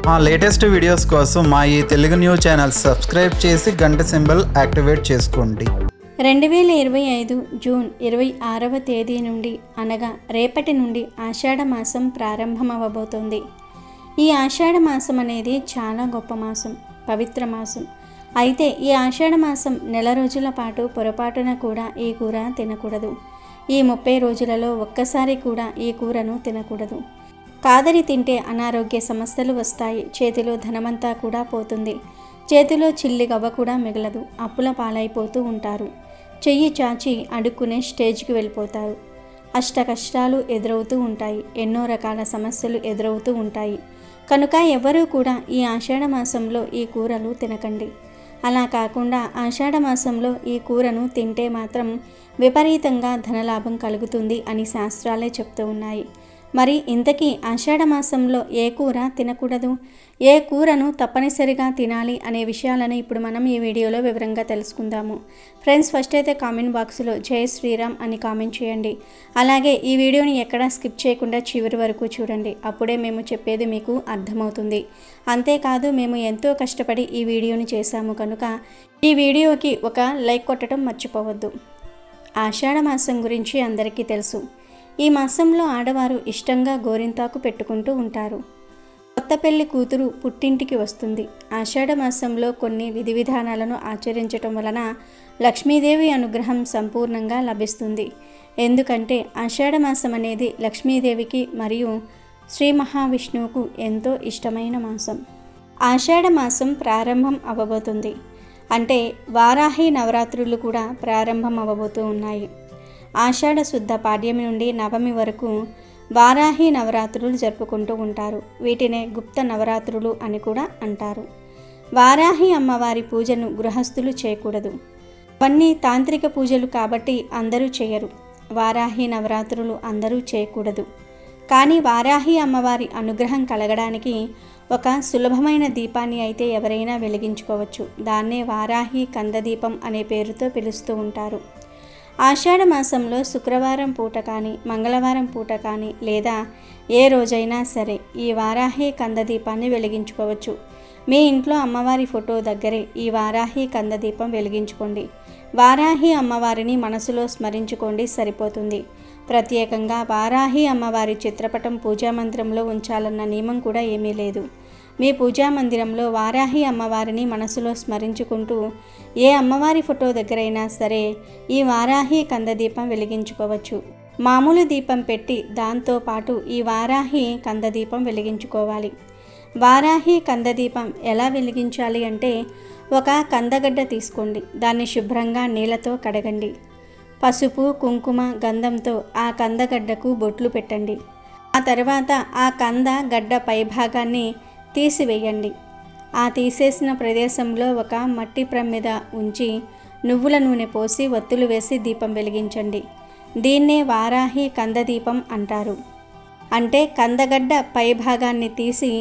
మా latest videos కోసం మా ఈ తెలుగు న్యూస్ ఛానల్ సబ్స్క్రైబ్ చేసి గంట సింబల్ యాక్టివేట్ చేసుకోండి. 2025 జూన్ 26వ తేదీ నుండి అనగా రేపటి నుండి ఆషాఢ మాసం ప్రారంభమవబోతోంది. ఈ ఆషాఢ మాసం అనేది చాలా గొప్ప మాసం, పవిత్ర మాసం. అయితే ఈ ఆషాఢ మాసం నెల రోజుల పాటు పొరపాటున కూడా ఈ కూర తినకూడదు. ఈ 30 రోజులలో ఒక్కసారి కూడా ఈ కూరను తినకూడదు. కాదరి తింటే అనారోగ్య సమస్యలు వస్తాయి. చేతిలో ధనమంతా కూడా పోతుంది. చేతిలో చిల్లి గవ్వ కూడా మిగలదు. అప్పుల పాలైపోతూ ఉంటారు. చెయ్యి చాచి అడుక్కునే స్టేజ్కి వెళ్ళిపోతారు. అష్ట కష్టాలు ఎదురవుతూ ఉంటాయి. ఎన్నో రకాల సమస్యలు ఎదురవుతూ ఉంటాయి. కనుక ఎవరూ కూడా ఈ ఆషాఢ మాసంలో ఈ కూరలు తినకండి. అలా కాకుండా ఆషాఢ మాసంలో ఈ కూరను తింటే మాత్రం విపరీతంగా ధనలాభం కలుగుతుంది అని శాస్త్రాలే చెప్తూ ఉన్నాయి. మరి ఇంతకీ ఆషాఢ మాసంలో ఏ కూర తినకూడదు, ఏ కూరను తప్పనిసరిగా తినాలి అనే విషయాలను ఇప్పుడు మనం ఈ వీడియోలో వివరంగా తెలుసుకుందాము. ఫ్రెండ్స్, ఫస్ట్ అయితే కామెంట్ బాక్స్లో జై శ్రీరామ్ అని కామెంట్ చేయండి. అలాగే ఈ వీడియోని ఎక్కడా స్కిప్ చేయకుండా చివరి వరకు చూడండి. అప్పుడే మేము చెప్పేది మీకు అర్థమవుతుంది. అంతేకాదు, మేము ఎంతో కష్టపడి ఈ వీడియోని చేశాము కనుక ఈ వీడియోకి ఒక లైక్ కొట్టడం మర్చిపోవద్దు. ఆషాఢ మాసం గురించి అందరికీ తెలుసు. ఈ మాసంలో ఆడవారు ఇష్టంగా గోరింతాకు పెట్టుకుంటూ ఉంటారు. కొత్త పెళ్లి కూతురు పుట్టింటికి వస్తుంది. ఆషాఢ మాసంలో కొన్ని విధి విధానాలను ఆచరించటం వలన లక్ష్మీదేవి అనుగ్రహం సంపూర్ణంగా లభిస్తుంది. ఎందుకంటే ఆషాఢ మాసం అనేది లక్ష్మీదేవికి మరియు శ్రీ మహావిష్ణువుకు ఎంతో ఇష్టమైన మాసం. ఆషాఢ మాసం ప్రారంభం అవ్వబోతుంది. అంటే వారాహి నవరాత్రులు కూడా ప్రారంభం అవ్వబోతూ ఉన్నాయి. ఆషాఢ శుద్ధ పాడ్యమి నుండి నవమి వరకు వారాహి నవరాత్రులు జరుపుకుంటూ ఉంటారు. వీటినే గుప్త నవరాత్రులు అని కూడా అంటారు. వారాహి అమ్మవారి పూజను గృహస్థులు చేయకూడదు. అవన్నీ తాంత్రిక పూజలు కాబట్టి అందరూ చేయరు. వారాహి నవరాత్రులు అందరూ చేయకూడదు. కానీ వారాహి అమ్మవారి అనుగ్రహం కలగడానికి ఒక సులభమైన దీపాన్ని అయితే ఎవరైనా వెలిగించుకోవచ్చు. దాన్నే వారాహి కందదీపం అనే పేరుతో పిలుస్తూ ఉంటారు. ఆషాఢ మాసంలో శుక్రవారం పూట కానీ మంగళవారం పూట కానీ లేదా ఏ రోజైనా సరే ఈ వారాహి కందదీపాన్ని వెలిగించుకోవచ్చు. మీ ఇంట్లో అమ్మవారి ఫోటో దగ్గరే ఈ వారాహి కందదీపం వెలిగించుకోండి. వారాహి అమ్మవారిని మనసులో స్మరించుకోండి, సరిపోతుంది. ప్రత్యేకంగా వారాహి అమ్మవారి చిత్రపటం పూజామందిరంలో ఉంచాలన్న నియమం కూడా ఏమీ లేదు. మీ పూజా మందిరంలో వారాహి అమ్మవారిని మనసులో స్మరించుకుంటూ ఏ అమ్మవారి ఫోటో దగ్గరైనా సరే ఈ వారాహి కందదీపం వెలిగించుకోవచ్చు. మామూలు దీపం పెట్టి దాంతోపాటు ఈ వారాహి కందదీపం వెలిగించుకోవాలి. వారాహి కందదీపం ఎలా వెలిగించాలి అంటే, ఒక కందగడ్డ తీసుకోండి. దాన్ని శుభ్రంగా నీళ్ళతో కడగండి. పసుపు, కుంకుమ, గంధంతో ఆ కందగడ్డకు బొట్లు పెట్టండి. ఆ తర్వాత ఆ కంద గడ్డ పైభాగాన్ని తీసివేయండి. ఆ తీసేసిన ప్రదేశంలో ఒక మట్టి ప్రమిద ఉంచి నువ్వుల నూనె పోసి ఒత్తులు వేసి దీపం వెలిగించండి. దీన్నే వారాహి కందదీపం అంటారు. అంటే కందగడ్డ పైభాగాన్ని తీసి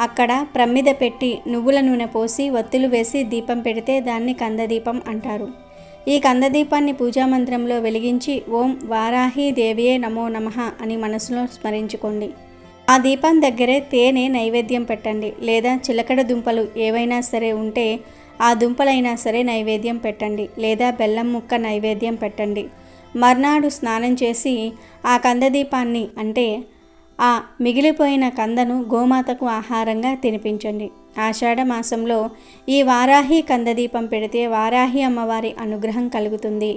అక్కడ ప్రమిద పెట్టి నువ్వుల నూనె పోసి ఒత్తులు వేసి దీపం పెడితే దాన్ని కందదీపం అంటారు. ఈ కందదీపాన్ని పూజామందిరంలో వెలిగించి ఓం వారాహి దేవియే నమో నమః అని మనసులో స్మరించుకోండి. ఆ దీపం దగ్గరే తేనె నైవేద్యం పెట్టండి. లేదా చిలకడ దుంపలు ఏవైనా సరే ఉంటే ఆ దుంపలైనా సరే నైవేద్యం పెట్టండి. లేదా బెల్లం ముక్క నైవేద్యం పెట్టండి. మర్నాడు స్నానం చేసి ఆ కందదీపాన్ని అంటే ఆ మిగిలిపోయిన కందను గోమాతకు ఆహారంగా తినిపించండి. ఆషాఢ మాసంలో ఈ వారాహి కందదీపం పెడితే వారాహి అమ్మవారి అనుగ్రహం కలుగుతుంది.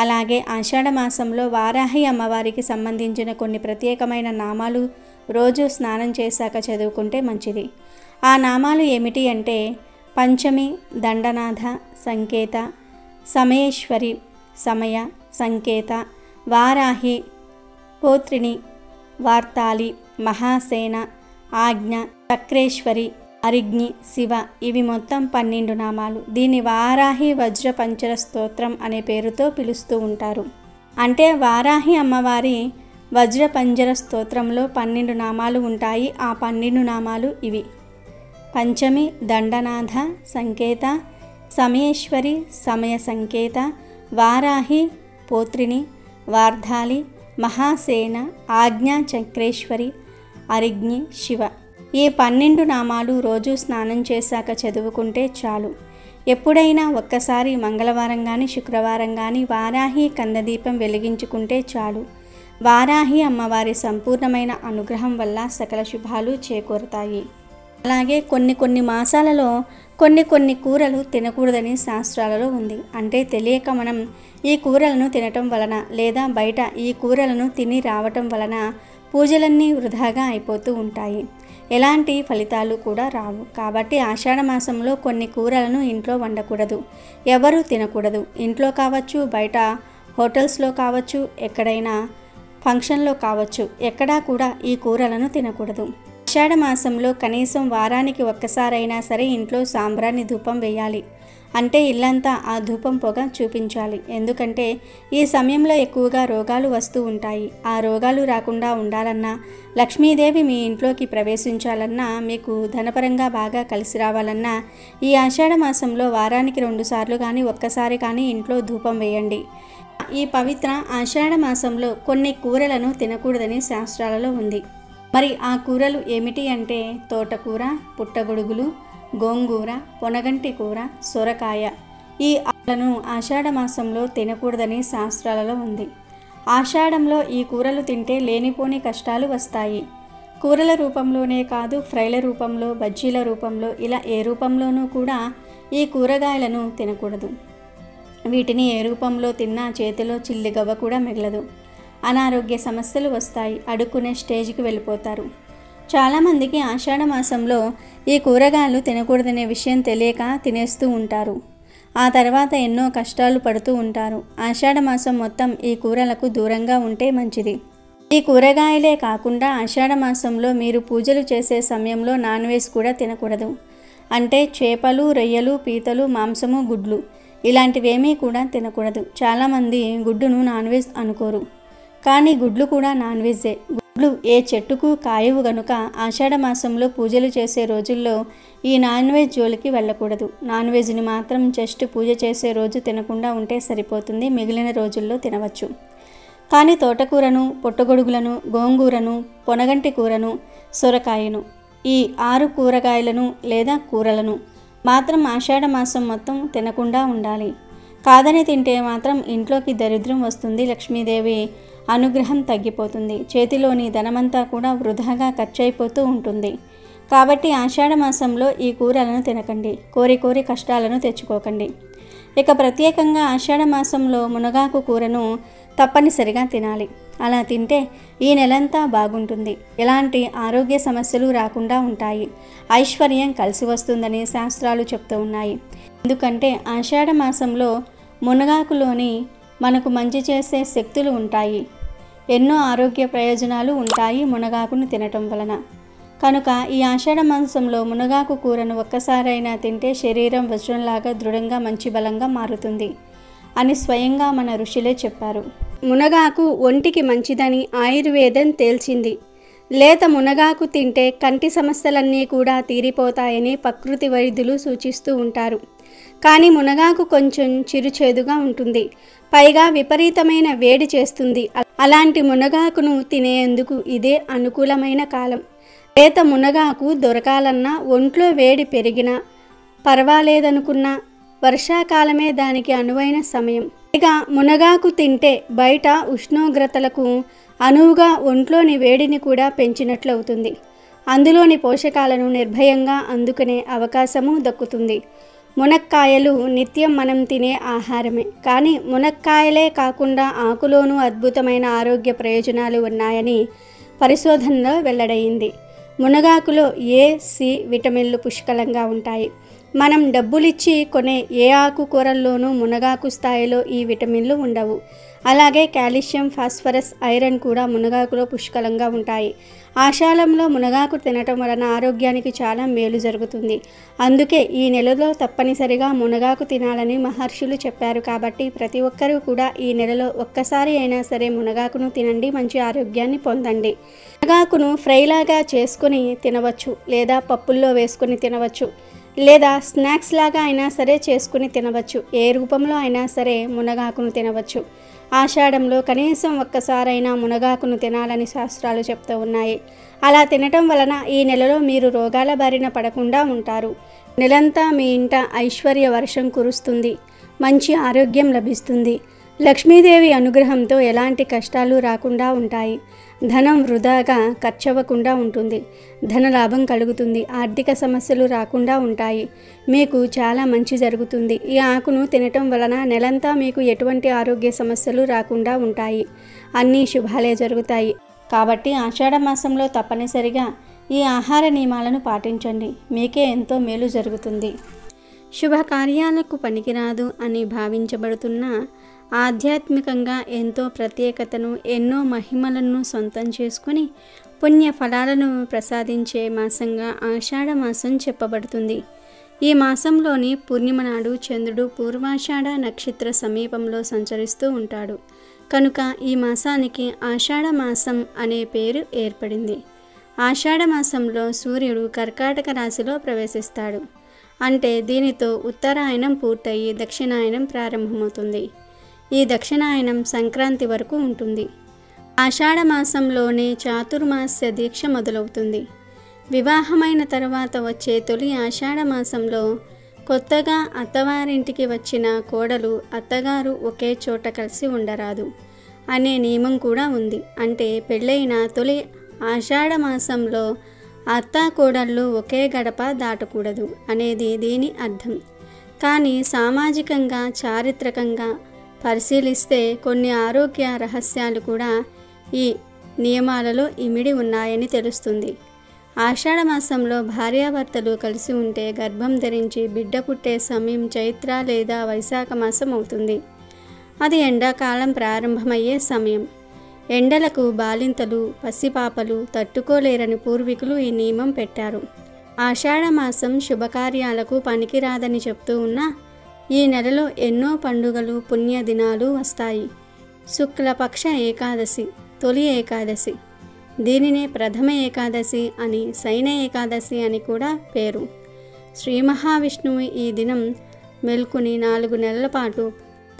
అలాగే ఆషాఢ మాసంలో వారాహి అమ్మవారికి సంబంధించిన కొన్ని ప్రత్యేకమైన నామాలు రోజు స్నానం చేశాక చదువుకుంటే మంచిది. ఆ నామాలు ఏమిటి అంటే పంచమి, దండనాథ, సంకేత, సమయేశ్వరి, సమయ, సంకేత, వారాహి, పోత్రిని, వార్తాలి, మహాసేన, ఆజ్ఞ, చక్రేశ్వరి, అరిగ్ని, శివ. ఇవి మొత్తం 12 నామాలు. దీన్ని వారాహి వజ్ర పంచర స్తోత్రం అనే పేరుతో పిలుస్తూ ఉంటారు. అంటే వారాహి అమ్మవారి వజ్ర పంజర స్తోత్రంలో 12 నామాలు ఉంటాయి. ఆ 12 నామాలు ఇవి: పంచమి దండనాథ సంకేత, సమయేశ్వరి సమయ సంకేత, వారాహి పోత్రిని, వార్ధాలి, మహాసేన, ఆజ్ఞా చక్రేశ్వరి, అరిగ్ని, శివ. ఈ 12 నామాలు రోజు స్నానం చేశాక చదువుకుంటే చాలు. ఎప్పుడైనా ఒక్కసారి మంగళవారం కానీ శుక్రవారం కానీ వారాహి కందదీపం వెలిగించుకుంటే చాలు. వారాహి అమ్మవారి సంపూర్ణమైన అనుగ్రహం వల్ల సకల శుభాలు చేకూరుతాయి. అలాగే కొన్ని మాసాలలో కొన్ని కూరలు తినకూడదని శాస్త్రాలలో ఉంది. అంటే తెలియక మనం ఈ కూరలను తినటం వలన లేదా బయట ఈ కూరలను తిని రావటం వలన పూజలన్నీ వృధాగా అయిపోతూ ఉంటాయి. ఎలాంటి ఫలితాలు కూడా రావు. కాబట్టి ఆషాఢ మాసంలో కొన్ని కూరలను ఇంట్లో వండకూడదు, ఎవరు తినకూడదు. ఇంట్లో కావచ్చు, బయట హోటల్స్లో కావచ్చు, ఎక్కడైనా ఫంక్షన్లో కావచ్చు, ఎక్కడా కూడా ఈ కూరలను తినకూడదు. ఆషాఢ మాసంలో కనీసం వారానికి ఒక్కసారైనా సరే ఇంట్లో సాంబ్రాణి ధూపం వేయాలి. అంటే ఇల్లంతా ఆ ధూపం పొగ చూపించాలి. ఎందుకంటే ఈ సమయంలో ఎక్కువగా రోగాలు వస్తూ ఉంటాయి. ఆ రోగాలు రాకుండా ఉండాలన్నా, లక్ష్మీదేవి మీ ఇంట్లోకి ప్రవేశించాలన్నా, మీకు ధనపరంగా బాగా కలిసి రావాలన్నా ఈ ఆషాఢ మాసంలో వారానికి 2 సార్లు కానీ ఒక్కసారి కానీ ఇంట్లో ధూపం వేయండి. ఈ పవిత్ర ఆషాఢ మాసంలో కొన్ని కూరలను తినకూడదని శాస్త్రాలలో ఉంది. మరి ఆ కూరలు ఏమిటి అంటే తోటకూర, పుట్టగొడుగులు, గోంగూర, పొనగంటి కూర, సొరకాయ. ఈ ఆకులను ఆషాఢ మాసంలో తినకూడదని శాస్త్రాలలో ఉంది. ఆషాఢంలో ఈ కూరలు తింటే లేనిపోని కష్టాలు వస్తాయి. కూరల రూపంలోనే కాదు, ఫ్రైల రూపంలో, బజ్జీల రూపంలో, ఇలా ఏ రూపంలోనూ కూడా ఈ కూరగాయలను తినకూడదు. వీటిని ఏ రూపంలో తిన్నా చేతిలో చిల్లిగవ్వ కూడా మిగలదు. అనారోగ్య సమస్యలు వస్తాయి. అడుక్కునే స్టేజ్కి వెళ్ళిపోతారు. చాలామందికి ఆషాఢ మాసంలో ఈ కూరగాయలు తినకూడదనే విషయం తెలియక తినేస్తూ ఉంటారు. ఆ తర్వాత ఎన్నో కష్టాలు పడుతూ ఉంటారు. ఆషాఢ మాసం మొత్తం ఈ కూరలకు దూరంగా ఉంటే మంచిది. ఈ కూరగాయలే కాకుండా ఆషాఢ మాసంలో మీరు పూజలు చేసే సమయంలో నాన్ వెజ్ కూడా తినకూడదు. అంటే చేపలు, రొయ్యలు, పీతలు, మాంసము, గుడ్లు ఇలాంటివేమీ కూడా తినకూడదు. చాలామంది గుడ్డును నాన్ వెజ్ అనుకోరు, కానీ గుడ్లు కూడా నాన్ వెజ్జే. గుడ్లు ఏ చెట్టుకు కాయవు గనుక ఆషాఢ మాసంలో పూజలు చేసే రోజుల్లో ఈ నాన్ వెజ్ జోలికి వెళ్ళకూడదు. నాన్ వెజ్ని మాత్రం జస్ట్ పూజ చేసే రోజు తినకుండా ఉంటే సరిపోతుంది. మిగిలిన రోజుల్లో తినవచ్చు. కానీ తోటకూరను, పుట్టగొడుగులను, గోంగూరను, పొనగంటి కూరను, సొరకాయను, ఈ 6 కూరగాయలను లేదా కూరలను మాత్రం ఆషాఢ మాసం మొత్తం తినకుండా ఉండాలి. కాదని తింటే మాత్రం ఇంట్లోకి దరిద్రం వస్తుంది. లక్ష్మీదేవి అనుగ్రహం తగ్గిపోతుంది. చేతిలోని ధనమంతా కూడా వృధాగా ఖర్చయిపోతూ ఉంటుంది. కాబట్టి ఆషాఢ మాసంలో ఈ కూరలను తినకండి. కోరి కష్టాలను తెచ్చుకోకండి. ఇక ప్రత్యేకంగా ఆషాఢ మాసంలో మునగాకు కూరను తప్పనిసరిగా తినాలి. అలా తింటే ఈ నెలంతా బాగుంటుంది. ఎలాంటి ఆరోగ్య సమస్యలు రాకుండా ఉంటాయి. ఐశ్వర్యం కలిసి వస్తుందని శాస్త్రాలు చెప్తూ ఉన్నాయి. ఎందుకంటే ఆషాఢ మాసంలో మునగాకులోని మనకు మంచి చేసే శక్తులు ఉంటాయి. ఎన్నో ఆరోగ్య ప్రయోజనాలు ఉంటాయి మునగాకును తినటం వలన. కనుక ఈ ఆషాఢ మాసంలో మునగాకు కూరను ఒక్కసారైనా తింటే శరీరం వజ్రంలాగా దృఢంగా మంచి బలంగా మారుతుంది అని స్వయంగా మన ఋషులే చెప్పారు. మునగాకు ఒంటికి మంచిదని ఆయుర్వేదం తేల్చింది. లేత మునగాకు తింటే కంటి సమస్యలన్నీ కూడా తీరిపోతాయని ప్రకృతి వైద్యులు సూచిస్తూ ఉంటారు. కానీ మునగాకు కొంచెం చిరుచేదుగా ఉంటుంది. పైగా విపరీతమైన వేడి చేస్తుంది. అలాంటి మునగాకును తినేందుకు ఇదే అనుకూలమైన కాలం. లేత మునగాకు దొరకాలన్నా, ఒంట్లో వేడి పెరిగినా పర్వాలేదనుకున్నా వర్షాకాలమే దానికి అనువైన సమయం. ఇక మునగాకు తింటే బయట ఉష్ణోగ్రతలకు అనువుగా ఒంట్లోని వేడిని కూడా పెంచినట్లవుతుంది. అందులోని పోషకాలను నిర్భయంగా అందుకునే అవకాశము దక్కుతుంది. మునక్కాయలు నిత్యం మనం తినే ఆహారమే. కానీ మునక్కాయలే కాకుండా ఆకులోనూ అద్భుతమైన ఆరోగ్య ప్రయోజనాలు ఉన్నాయని పరిశోధనలో వెల్లడైంది. మునగాకులో ఏ, సి విటమిన్లు పుష్కలంగా ఉంటాయి. మనం డబ్బులిచ్చి కొనే ఏ ఆకుకూరల్లోనూ మునగాకు స్థాయిలో ఈ విటమిన్లు ఉండవు. అలాగే కాల్షియం, ఫాస్ఫరస్, ఐరన్ కూడా మునగాకులో పుష్కలంగా ఉంటాయి. ఆషాఢంలో మునగాకు తినటం వలన ఆరోగ్యానికి చాలా మేలు జరుగుతుంది. అందుకే ఈ నెలలో తప్పనిసరిగా మునగాకు తినాలని మహర్షులు చెప్పారు. కాబట్టి ప్రతి ఒక్కరూ కూడా ఈ నెలలో ఒక్కసారి అయినా సరే మునగాకును తినండి, మంచి ఆరోగ్యాన్ని పొందండి. మునగాకును ఫ్రైలాగా చేసుకొని తినవచ్చు, లేదా పప్పుల్లో వేసుకొని తినవచ్చు, లేదా స్నాక్స్ లాగా అయినా సరే చేసుకుని తినవచ్చు. ఏ రూపంలో అయినా సరే మునగాకును తినవచ్చు. ఆషాఢంలో కనీసం ఒక్కసారైనా మునగాకును తినాలని శాస్త్రాలు చెప్తూ ఉన్నాయి. అలా తినటం వలన ఈ నెలలో మీరు రోగాల బారిన పడకుండా ఉంటారు. నెలంతా మీ ఇంట ఐశ్వర్య వర్షం కురుస్తుంది, మంచి ఆరోగ్యం లభిస్తుంది. లక్ష్మీదేవి అనుగ్రహంతో ఎలాంటి కష్టాలు రాకుండా ఉంటాయి. ధనం వృధాగా ఖర్చవ్వకుండా ఉంటుంది. ధనలాభం కలుగుతుంది. ఆర్థిక సమస్యలు రాకుండా ఉంటాయి. మీకు చాలా మంచి జరుగుతుంది. ఈ ఆకును తినటం వలన నెలంతా మీకు ఎటువంటి ఆరోగ్య సమస్యలు రాకుండా ఉంటాయి. అన్నీ శుభాలే జరుగుతాయి. కాబట్టి ఆషాఢ మాసంలో తప్పనిసరిగా ఈ ఆహార నియమాలను పాటించండి. మీకే ఎంతో మేలు జరుగుతుంది. శుభకార్యాలకు పనికిరాదు అని భావించబడుతున్న ఆధ్యాత్మికంగా ఎంతో ప్రత్యేకతను, ఎన్నో మహిమలను సొంతం చేసుకుని పుణ్య ఫలాలను ప్రసాదించే మాసంగా ఆషాఢ మాసం చెప్పబడుతుంది. ఈ మాసంలోని పూర్ణిమ నాడు చంద్రుడు పూర్వాషాఢ నక్షత్ర సమీపంలో సంచరిస్తూ ఉంటాడు. కనుక ఈ మాసానికి ఆషాఢ మాసం అనే పేరు ఏర్పడింది. ఆషాఢ మాసంలో సూర్యుడు కర్కాటక రాశిలో ప్రవేశిస్తాడు. అంటే దీనితో ఉత్తరాయణం పూర్తయి దక్షిణాయనం ప్రారంభమవుతుంది. ఈ దక్షిణాయనం సంక్రాంతి వరకు ఉంటుంది. ఆషాఢ మాసంలోనే చాతుర్మాస్య దీక్ష మొదలవుతుంది. వివాహమైన తర్వాత వచ్చే తొలి ఆషాఢ మాసంలో కొత్తగా అత్తవారింటికి వచ్చిన కోడలు అత్తగారు ఒకే చోట కలిసి ఉండరాదు అనే నియమం కూడా ఉంది. అంటే పెళ్ళైన తొలి ఆషాఢ మాసంలో అత్తా కోడళ్ళు ఒకే గడప దాటకూడదు అనేది దీని అర్థం. కానీ సామాజికంగా, చారిత్రకంగా పరిశీలిస్తే కొన్ని ఆరోగ్య రహస్యాలు కూడా ఈ నియమాలలో ఇమిడి ఉన్నాయని తెలుస్తుంది. ఆషాఢ మాసంలో భార్యాభర్తలు కలిసి ఉంటే గర్భం ధరించి బిడ్డ పుట్టే సమయం చైత్ర లేదా వైశాఖ మాసం అవుతుంది. అది ఎండాకాలం ప్రారంభమయ్యే సమయం. ఎండలకు బాలింతలు, పసిపాపలు తట్టుకోలేరని పూర్వీకులు ఈ నియమం పెట్టారు. ఆషాఢ మాసం శుభకార్యాలకు పనికిరాదని చెప్తూ ఉన్నా ఈ నెలలో ఎన్నో పండుగలు, పుణ్యదినాలు వస్తాయి. శుక్లపక్ష ఏకాదశి తొలి ఏకాదశి. దీనినే ప్రథమ ఏకాదశి అని, శయన ఏకాదశి అని కూడా పేరు. శ్రీ మహావిష్ణువు ఈ దినం మెల్కుని 4 నెలల పాటు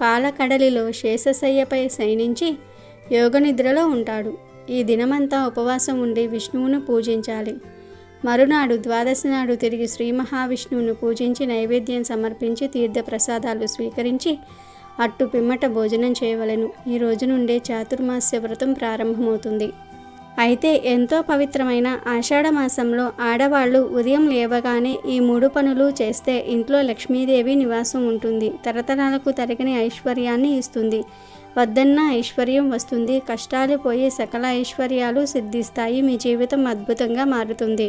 పాలకడలిలో శేషశయ్యపై శయనించి యోగనిద్రలో ఉంటాడు. ఈ దినమంతా ఉపవాసం ఉండి విష్ణువును పూజించాలి. మరునాడు ద్వాదశి నాడు తిరిగి శ్రీ మహావిష్ణువును పూజించి నైవేద్యం సమర్పించి తీర్థప్రసాదాలు స్వీకరించి అట్టు పిమ్మట భోజనం చేయవలెను. ఈ రోజు నుండే చాతుర్మాస్య వ్రతం ప్రారంభమవుతుంది. అయితే ఎంతో పవిత్రమైన ఆషాఢ మాసంలో ఆడవాళ్ళు ఉదయం లేవగానే ఈ 3 పనులు చేస్తే ఇంట్లో లక్ష్మీదేవి నివాసం ఉంటుంది. తరతరాలకు తరగని ఐశ్వర్యాన్ని ఇస్తుంది. వద్దన్న ఐశ్వర్యం వస్తుంది. కష్టాలు పోయి సకల ఐశ్వర్యాలు సిద్ధిస్తాయి. మీ జీవితం అద్భుతంగా మారుతుంది.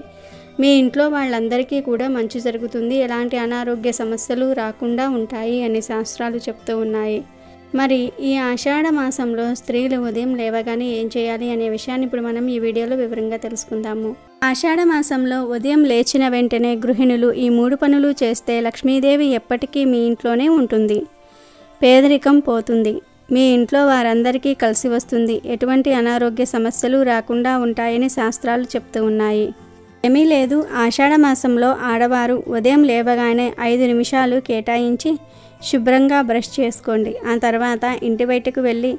మీ ఇంట్లో వాళ్ళందరికీ కూడా మంచి జరుగుతుంది. ఎలాంటి అనారోగ్య సమస్యలు రాకుండా ఉంటాయి అని శాస్త్రాలు చెప్తూ ఉన్నాయి. మరి ఈ ఆషాఢ మాసంలో స్త్రీలు ఉదయం లేవగానే ఏం చేయాలి అనే విషయాన్ని ఇప్పుడు మనం ఈ వీడియోలో వివరంగా తెలుసుకుందాము. ఆషాఢ మాసంలో ఉదయం లేచిన వెంటనే గృహిణులు ఈ 3 పనులు చేస్తే లక్ష్మీదేవి ఎప్పటికీ మీ ఇంట్లోనే ఉంటుంది. పేదరికం పోతుంది. మీ ఇంట్లో వారందరికీ కలిసి వస్తుంది. ఎటువంటి అనారోగ్య సమస్యలు రాకుండా ఉంటాయని శాస్త్రాలు చెప్తూ ఉన్నాయి. ఏమీ లేదు, ఆషాఢ మాసంలో ఆడవారు ఉదయం లేవగానే 5 నిమిషాలు కేటాయించి శుభ్రంగా బ్రష్ చేసుకోండి. ఆ తర్వాత ఇంటి బయటకు వెళ్ళి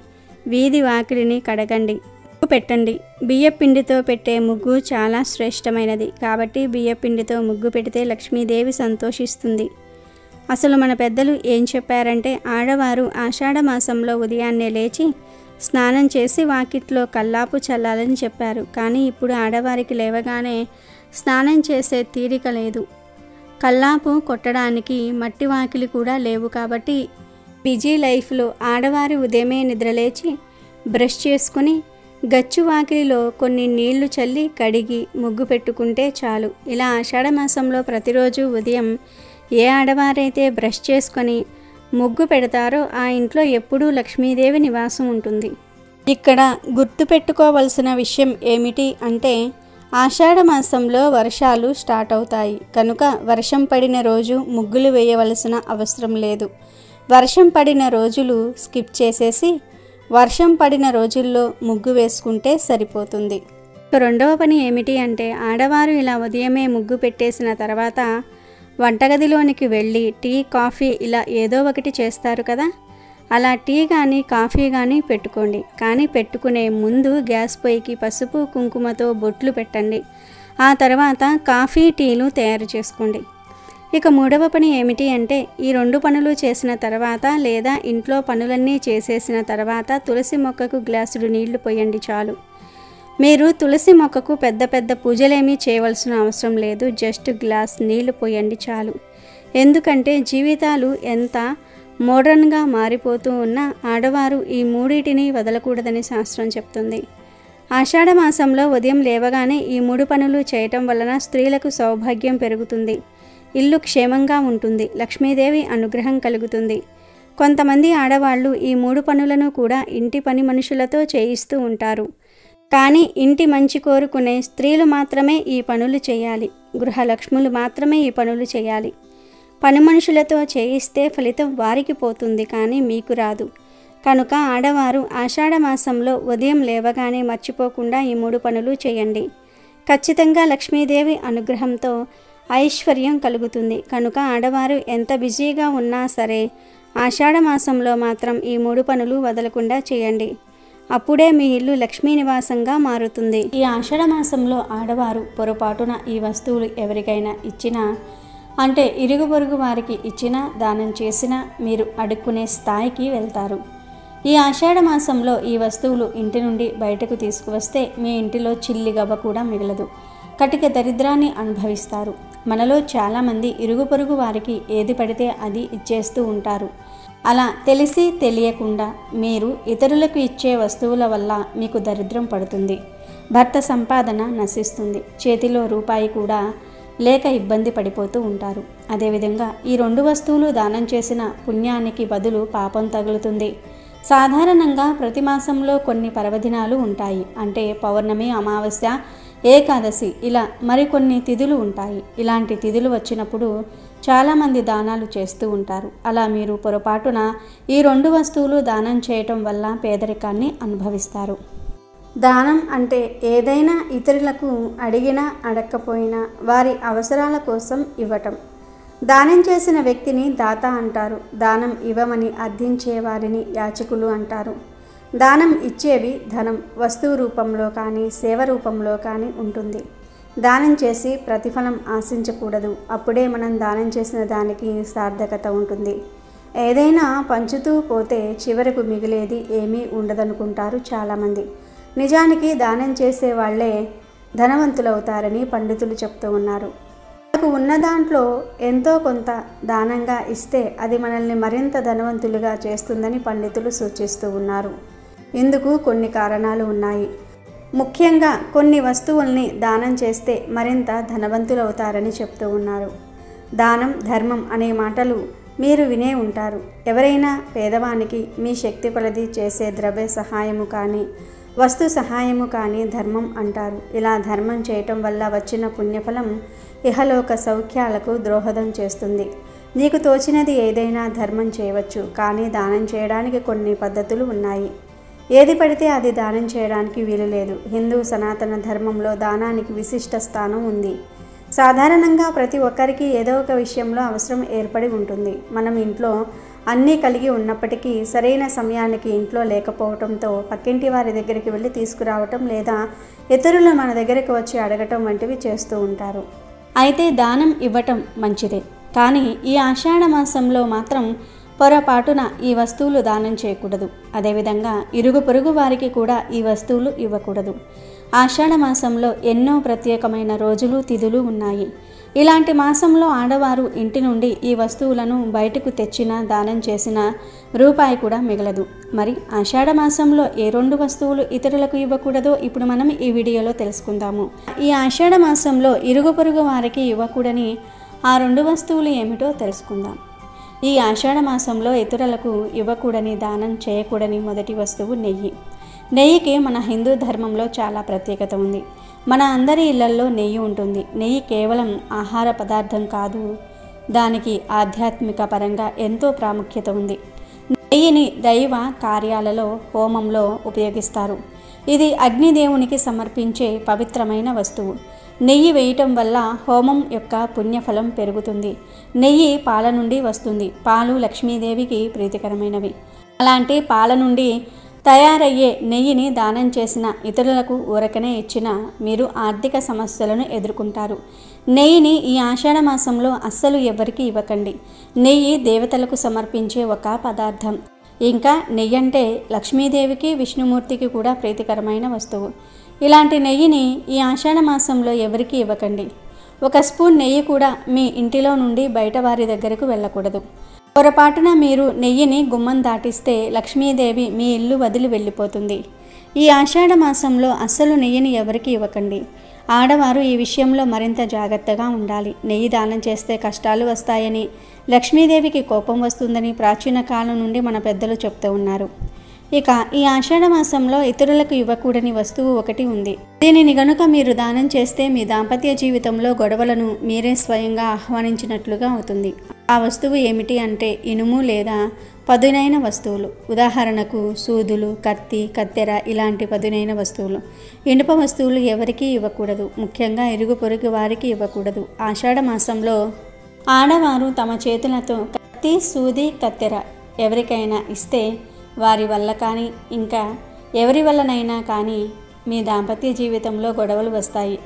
వీధి వాకిలిని కడగండి, ముగ్గు పెట్టండి. బియ్యపిండితో పెట్టే ముగ్గు చాలా శ్రేష్టమైనది. కాబట్టి బియ్యపిండితో ముగ్గు పెడితే లక్ష్మీదేవి సంతోషిస్తుంది. అసలు మన పెద్దలు ఏం చెప్పారంటే ఆడవారు ఆషాఢ మాసంలో ఉదయాన్నే లేచి స్నానం చేసి వాకిట్లో కల్లాపు చల్లాలని చెప్పారు. కానీ ఇప్పుడు ఆడవారికి లేవగానే స్నానం చేసే తీరిక లేదు. కల్లాపు కొట్టడానికి మట్టి వాకిలి కూడా లేవు. కాబట్టి బిజీ లైఫ్లో ఆడవారు ఉదయమే నిద్రలేచి బ్రష్ చేసుకుని గచ్చు వాకిలిలో కొన్ని నీళ్లు చల్లి కడిగి ముగ్గు పెట్టుకుంటే చాలు. ఇలా ఆషాఢ మాసంలో ప్రతిరోజు ఉదయం ఏ ఆడవారైతే బ్రష్ చేసుకొని ముగ్గు పెడతారో ఆ ఇంట్లో ఎప్పుడూ లక్ష్మీదేవి నివాసం ఉంటుంది. ఇక్కడ గుర్తుపెట్టుకోవలసిన విషయం ఏమిటి అంటే ఆషాఢ మాసంలో వర్షాలు స్టార్ట్ అవుతాయి. కనుక వర్షం పడిన రోజు ముగ్గులు వేయవలసిన అవసరం లేదు. వర్షం పడిన రోజులు స్కిప్ చేసేసి వర్షం పడిన రోజుల్లో ముగ్గు వేసుకుంటే సరిపోతుంది. రెండవ పని ఏమిటి అంటే ఆడవారు ఇలా ఉదయమే ముగ్గు పెట్టేసిన తర్వాత వంటగదిలోనికి వెళ్ళి టీ, కాఫీ ఇలా ఏదో ఒకటి చేస్తారు కదా. అలా టీ కానీ కాఫీ కానీ పెట్టుకోండి. కానీ పెట్టుకునే ముందు గ్యాస్ పొయ్యికి పసుపు కుంకుమతో బొట్లు పెట్టండి. ఆ తర్వాత కాఫీ టీలు తయారు చేసుకోండి. ఇక మూడవ పని ఏమిటి అంటే, ఈ 2 పనులు చేసిన తర్వాత లేదా ఇంట్లో పనులన్నీ చేసేసిన తర్వాత తులసి మొక్కకు గ్లాసుడు నీళ్లు పోయండి చాలు. మీరు తులసి మొక్కకు పెద్ద పెద్ద పూజలేమీ చేయవలసిన అవసరం లేదు. జస్ట్ గ్లాస్ నీళ్లు పోయండి చాలు. ఎందుకంటే జీవితాలు ఎంత మోడర్న్గా మారిపోతూ ఉన్న ఆడవారు ఈ మూడింటిని వదలకూడదని శాస్త్రం చెప్తుంది. ఆషాఢ మాసంలో ఉదయం లేవగానే ఈ 3 పనులు చేయటం వలన స్త్రీలకు సౌభాగ్యం పెరుగుతుంది, ఇల్లు క్షేమంగా ఉంటుంది, లక్ష్మీదేవి అనుగ్రహం కలుగుతుంది. కొంతమంది ఆడవాళ్ళు ఈ 3 పనులను కూడా ఇంటి పని మనుషులతో చేయిస్తూ ఉంటారు. కానీ ఇంటి మంచి కోరుకునే స్త్రీలు మాత్రమే ఈ పనులు చేయాలి. గృహలక్ష్ములు మాత్రమే ఈ పనులు చేయాలి. పని మనుషులతో చేయిస్తే ఫలితం వారికి పోతుంది, కానీ మీకు రాదు. కనుక ఆడవారు ఆషాఢ మాసంలో ఉదయం లేవగానే మర్చిపోకుండా ఈ 3 పనులు చేయండి. ఖచ్చితంగా లక్ష్మీదేవి అనుగ్రహంతో ఐశ్వర్యం కలుగుతుంది. కనుక ఆడవారు ఎంత బిజీగా ఉన్నా సరే ఆషాఢ మాసంలో మాత్రం ఈ 3 పనులు వదలకుండా చేయండి. అప్పుడే మీ ఇల్లు లక్ష్మీ నివాసంగా మారుతుంది. ఈ ఆషాఢ మాసంలో ఆడవారు పొరపాటున ఈ వస్తువులు ఎవరికైనా ఇచ్చినా, అంటే ఇరుగు పొరుగు వారికి ఇచ్చినా, దానం చేసినా మీరు అడుక్కునే స్థాయికి వెళ్తారు. ఈ ఆషాఢ మాసంలో ఈ వస్తువులు ఇంటి నుండి బయటకు తీసుకువస్తే మీ ఇంటిలో చిల్లి గవ్వ కూడా మిగలదు. కటిక దరిద్రాన్ని అనుభవిస్తారు. మనలో చాలామంది ఇరుగు పొరుగు వారికి ఏది పడితే అది ఇచ్చేస్తూ ఉంటారు. అలా తెలిసి తెలియకుండా మీరు ఇతరులకు ఇచ్చే వస్తువుల వల్ల మీకు దరిద్రం పడుతుంది. భర్త సంపాదన నశిస్తుంది. చేతిలో రూపాయి కూడా లేక ఇబ్బంది పడిపోతూ ఉంటారు. అదేవిధంగా ఈ 2 వస్తువులు దానం చేసిన పుణ్యానికి బదులు పాపం తగులుతుంది. సాధారణంగా ప్రతి మాసంలో కొన్ని పర్వదినాలు ఉంటాయి. అంటే పౌర్ణమి, అమావాస్య, ఏకాదశి, ఇలా మరికొన్ని తిథులు ఉంటాయి. ఇలాంటి తిథులు వచ్చినప్పుడు చాలామంది దానాలు చేస్తూ ఉంటారు. అలా మీరు పొరపాటున ఈ 2 వస్తువులు దానం చేయటం వల్ల పేదరికాన్ని అనుభవిస్తారు. దానం అంటే ఏదైనా ఇతరులకు అడిగినా అడగకపోయినా వారి అవసరాల కోసం ఇవ్వటం. దానం చేసిన వ్యక్తిని దాత అంటారు. దానం ఇవ్వమని అర్థించే వారిని యాచకులు అంటారు. దానం ఇచ్చేవి ధనం వస్తువు రూపంలో కానీ సేవ రూపంలో కానీ ఉంటుంది. దానం చేసి ప్రతిఫలం ఆశించకూడదు. అప్పుడే మనం దానం చేసిన దానికి సార్థకత ఉంటుంది. ఏదైనా పంచుతూ పోతే చివరకు మిగిలేది ఏమీ ఉండదనుకుంటారు చాలామంది. నిజానికి దానం చేసే వాళ్లే ధనవంతులవుతారని పండితులు చెప్తూ ఉన్నారు. మనకు ఉన్న దాంట్లో ఎంతో కొంత దానంగా ఇస్తే అది మనల్ని మరింత ధనవంతులుగా చేస్తుందని పండితులు సూచిస్తూ ఉన్నారు. ఇందుకు కొన్ని కారణాలు ఉన్నాయి. ముఖ్యంగా కొన్ని వస్తువుల్ని దానం చేస్తే మరింత ధనవంతులవుతారని చెప్తూ ఉన్నారు. దానం, ధర్మం అనే మాటలు మీరు వినే ఉంటారు. ఎవరైనా పేదవానికి మీ శక్తి కొలది చేసే ద్రవ్య సహాయము కానీ వస్తు సహాయము కానీ ధర్మం అంటారు. ఇలా ధర్మం చేయటం వల్ల వచ్చిన పుణ్యఫలం ఇహలోక సౌఖ్యాలకు దోహదం చేస్తుంది. నీకు తోచినది ఏదైనా ధర్మం చేయవచ్చు, కానీ దానం చేయడానికి కొన్ని పద్ధతులు ఉన్నాయి. ఏది పడితే అది దానం చేయడానికి వీలు లేదు. హిందూ సనాతన ధర్మంలో దానానికి విశిష్ట స్థానం ఉంది. సాధారణంగా ప్రతి ఒక్కరికి ఏదో ఒక విషయంలో అవసరం ఏర్పడి ఉంటుంది. మనం ఇంట్లో అన్నీ కలిగి ఉన్నప్పటికీ సరైన సమయానికి ఇంట్లో లేకపోవడంతో పక్కింటి వారి దగ్గరికి వెళ్ళి తీసుకురావటం లేదా ఇతరులు మన దగ్గరికి వచ్చి అడగటం వంటివి చేస్తూ ఉంటారు. అయితే దానం ఇవ్వటం మంచిదే, కానీ ఈ ఆషాఢ మాసంలో మాత్రం పొరపాటున ఈ వస్తువులు దానం చేయకూడదు. అదేవిధంగా ఇరుగు పొరుగు వారికి కూడా ఈ వస్తువులు ఇవ్వకూడదు. ఆషాఢ మాసంలో ఎన్నో ప్రత్యేకమైన రోజులు, తిథులు ఉన్నాయి. ఇలాంటి మాసంలో ఆడవారు ఇంటి నుండి ఈ వస్తువులను బయటకు తెచ్చినా దానం చేసిన రూపాయి కూడా మిగలదు. మరి ఆషాఢ మాసంలో ఏ 2 వస్తువులు ఇతరులకు ఇవ్వకూడదో ఇప్పుడు మనం ఈ వీడియోలో తెలుసుకుందాము. ఈ ఆషాఢ మాసంలో ఇరుగు పొరుగు వారికి ఇవ్వకూడని ఆ 2 వస్తువులు ఏమిటో తెలుసుకుందాం. ఈ ఆషాఢ మాసంలో ఇతరులకు ఇవ్వకూడని, దానం చేయకూడని మొదటి వస్తువు నెయ్యి. నెయ్యికి మన హిందూ ధర్మంలో చాలా ప్రత్యేకత ఉంది. మన అందరి ఇళ్లల్లో నెయ్యి ఉంటుంది. నెయ్యి కేవలం ఆహార పదార్థం కాదు, దానికి ఆధ్యాత్మిక పరంగా ఎంతో ప్రాముఖ్యత ఉంది. నెయ్యిని దైవ కార్యాలలో, హోమంలో ఉపయోగిస్తారు. ఇది అగ్నిదేవునికి సమర్పించే పవిత్రమైన వస్తువు. నెయ్యి వేయటం వల్ల హోమం యొక్క పుణ్యఫలం పెరుగుతుంది. నెయ్యి పాల నుండి వస్తుంది. పాలు లక్ష్మీదేవికి ప్రీతికరమైనవి. అలాంటి పాల నుండి తయారయ్యే నెయ్యిని దానం చేసిన ఇతరులకు ఊరకనే ఇచ్చిన మీరు ఆర్థిక సమస్యలను ఎదుర్కొంటారు. నెయ్యిని ఈ ఆషాఢ మాసంలో అస్సలు ఎవరికి ఇవ్వకండి. నెయ్యి దేవతలకు సమర్పించే ఒక పదార్థం. ఇంకా నెయ్యి అంటే లక్ష్మీదేవికి విష్ణుమూర్తికి కూడా ప్రీతికరమైన వస్తువు. ఇలాంటి నెయ్యిని ఈ ఆషాఢ మాసంలో ఎవరికి ఇవ్వకండి. ఒక స్పూన్ నెయ్యి కూడా మీ ఇంటిలో నుండి బయట వారి దగ్గరకు వెళ్ళకూడదు. పొరపాటున మీరు నెయ్యిని గుమ్మం దాటిస్తే లక్ష్మీదేవి మీ ఇల్లు వదిలి వెళ్ళిపోతుంది. ఈ ఆషాఢ మాసంలో అస్సలు నెయ్యిని ఎవరికి ఇవ్వకండి. ఆడవారు ఈ విషయంలో మరింత జాగ్రత్తగా ఉండాలి. నెయ్యి దానం చేస్తే కష్టాలు వస్తాయని, లక్ష్మీదేవికి కోపం వస్తుందని ప్రాచీన కాలం నుండి మన పెద్దలు చెప్తూ ఉన్నారు. ఇక ఈ ఆషాఢ మాసంలో ఇతరులకు ఇవ్వకూడని వస్తువు ఒకటి ఉంది. దీనిని గనుక మీరు దానం చేస్తే మీ దాంపత్య జీవితంలో గొడవలను మీరే స్వయంగా ఆహ్వానించినట్లుగా అవుతుంది. ఆ వస్తువు ఏమిటి అంటే ఇనుము లేదా పదునైన వస్తువులు. ఉదాహరణకు సూదులు, కత్తి, కత్తెర ఇలాంటి పదునైన వస్తువులు. ఇనుప వస్తువులు ఎవరికీ ఇవ్వకూడదు. ముఖ్యంగా ఇరుగు పొరుగు వారికి ఇవ్వకూడదు. ఆషాఢ మాసంలో ఆడవారు తమ చేతులతో కత్తి, సూది, కత్తెర ఎవరికైనా ఇస్తే వారి వల్ల కానీ ఇంకా ఎవరి వల్లనైనా కానీ మీ దాంపత్య జీవితంలో గొడవలు వస్తాయి.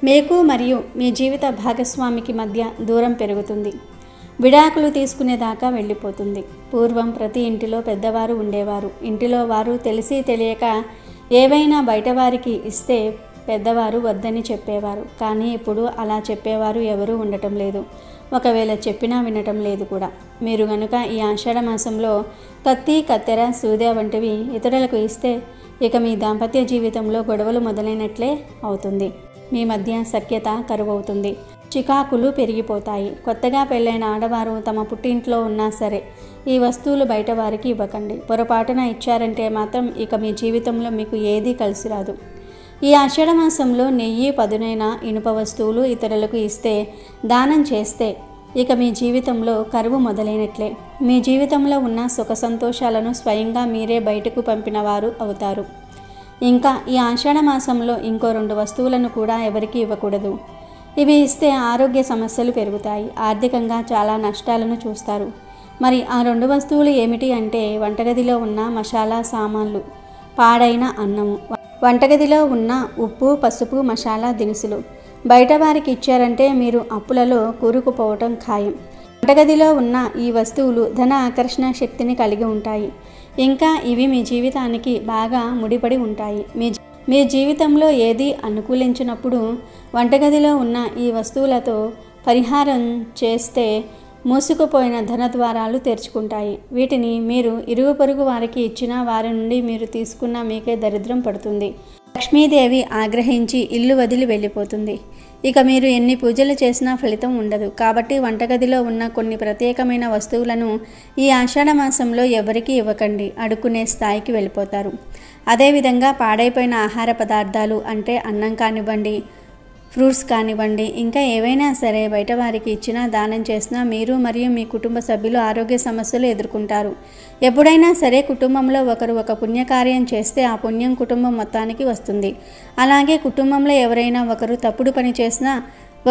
మీకు మరియు మీ జీవిత భాగస్వామికి మధ్య దూరం పెరుగుతుంది. విడాకులు తీసుకునేదాకా వెళ్ళిపోతుంది. పూర్వం ప్రతి ఇంటిలో పెద్దవారు ఉండేవారు. ఇంటిలో వారు తెలిసి తెలియక ఏవైనా బయటవారికి ఇస్తే పెద్దవారు వద్దని చెప్పేవారు. కానీ ఇప్పుడు అలా చెప్పేవారు ఎవరూ ఉండటం లేదు. ఒకవేళ చెప్పినా వినటం లేదు కూడా. మీరు గనుక ఈ ఆషాఢ మాసంలో కత్తి, కత్తెర, సూదె వంటివి ఇతరులకు ఇస్తే ఇక మీ దాంపత్య జీవితంలో గొడవలు మొదలైనట్లే అవుతుంది. మీ మధ్య సఖ్యత కరువవుతుంది. చికాకులు పెరిగిపోతాయి. కొత్తగా పెళ్ళైన ఆడవారు తమ పుట్టింట్లో ఉన్నా సరే ఈ వస్తువులు బయట వారికి ఇవ్వకండి. పొరపాటున ఇచ్చారంటే మాత్రం ఇక మీ జీవితంలో మీకు ఏదీ కలిసి రాదు. ఈ ఆషాఢ మాసంలో నెయ్యి, పదునైన ఇనుప వస్తువులు ఇతరులకు ఇస్తే, దానం చేస్తే ఇక మీ జీవితంలో కరువు మొదలైనట్లే. మీ జీవితంలో ఉన్న సుఖ సంతోషాలను స్వయంగా మీరే బయటకు పంపిన వారు అవుతారు. ఇంకా ఈ ఆషాఢ మాసంలో ఇంకో 2 వస్తువులను కూడా ఎవరికి ఇవ్వకూడదు. ఇవి ఇస్తే ఆరోగ్య సమస్యలు పెరుగుతాయి. ఆర్థికంగా చాలా నష్టాలను చూస్తారు. మరి ఆ 2 వస్తువులు ఏమిటి అంటే వంటగదిలో ఉన్న మసాలా సామాన్లు, పాడైన అన్నము, వంటగదిలో ఉన్న ఉప్పు, పసుపు, మసాలా దినుసులు. బయట వారికి ఇచ్చారంటే మీరు అప్పులలో కూరుకుపోవటం ఖాయం. వంటగదిలో ఉన్న ఈ వస్తువులు ధన ఆకర్షణ శక్తిని కలిగి ఉంటాయి. ఇంకా ఇవి మీ జీవితానికి బాగా ముడిపడి ఉంటాయి. మీ జీవితంలో ఏది అనుకూలించినప్పుడు వంటగదిలో ఉన్న ఈ వస్తువులతో పరిహారం చేస్తే మూసుకుపోయిన ధన ద్వారాలు తెరుచుకుంటాయి. వీటిని మీరు ఇరుగు పొరుగు వారికి ఇచ్చినా వారి నుండి మీరు తీసుకున్న మీకే దరిద్రం పడుతుంది. లక్ష్మీదేవి ఆగ్రహించి ఇల్లు వదిలి వెళ్ళిపోతుంది. ఇక మీరు ఎన్ని పూజలు చేసినా ఫలితం ఉండదు. కాబట్టి వంటగదిలో ఉన్న కొన్ని ప్రత్యేకమైన వస్తువులను ఈ ఆషాఢ మాసంలో ఎవరికీ ఇవ్వకండి. అడుక్కునే స్థాయికి వెళ్ళిపోతారు. అదేవిధంగా పాడైపోయిన ఆహార పదార్థాలు అంటే అన్నం కానివ్వండి, ఫ్రూట్స్ కానివ్వండి, ఇంకా ఏవైనా సరే బయట వారికి ఇచ్చినా దానం చేసినా మీరు మరియు మీ కుటుంబ సభ్యులు ఆరోగ్య సమస్యలు ఎదుర్కొంటారు. ఎప్పుడైనా సరే కుటుంబంలో ఒకరు ఒక పుణ్యకార్యం చేస్తే ఆ పుణ్యం కుటుంబం మొత్తానికి వస్తుంది. అలాగే కుటుంబంలో ఎవరైనా ఒకరు తప్పుడు పని చేసినా,